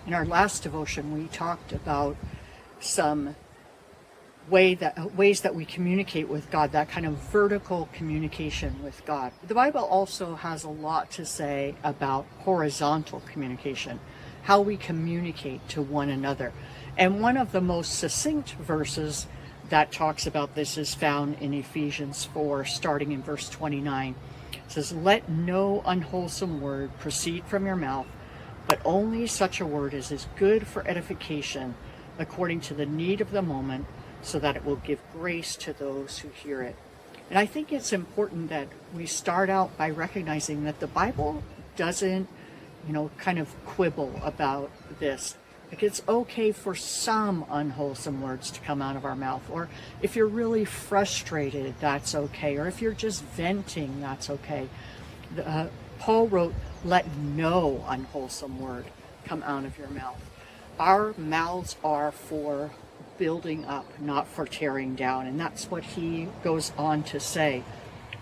In our last devotion, we talked about some ways that we communicate with God, that kind of vertical communication with God. The Bible also has a lot to say about horizontal communication, how we communicate to one another. And one of the most succinct verses that talks about this is found in Ephesians 4, starting in verse 29. It says, "Let no unwholesome word proceed from your mouth, but only such a word as is good for edification, according to the need of the moment, so that it will give grace to those who hear it." And I think it's important that we start out by recognizing that the Bible doesn't, kind of quibble about this. Like, it's okay for some unwholesome words to come out of our mouth, or if you're really frustrated, that's okay, or if you're just venting, that's okay. Paul wrote, "Let no unwholesome word come out of your mouth." Our mouths are for building up, not for tearing down. And that's what he goes on to say.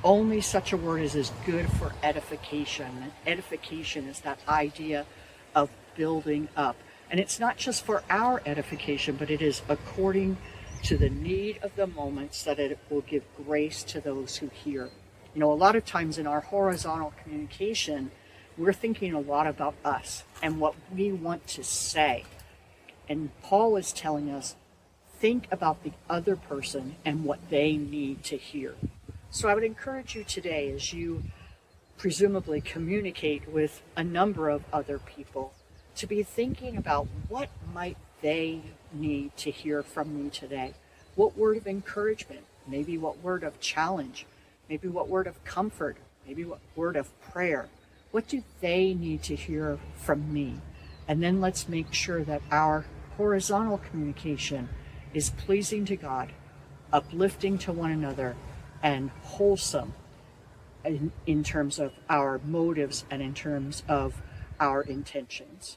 Only such a word as is good for edification. And edification is that idea of building up. And it's not just for our edification, but it is according to the need of the moment, so that it will give grace to those who hear. A lot of times in our horizontal communication, we're thinking a lot about us and what we want to say. And Paul is telling us, think about the other person and what they need to hear. So I would encourage you today, as you presumably communicate with a number of other people, to be thinking about what might they need to hear from me today. What word of encouragement, maybe what word of challenge, maybe what word of comfort, maybe what word of prayer. What do they need to hear from me? And then let's make sure that our horizontal communication is pleasing to God, uplifting to one another, and wholesome in terms of our motives and in terms of our intentions.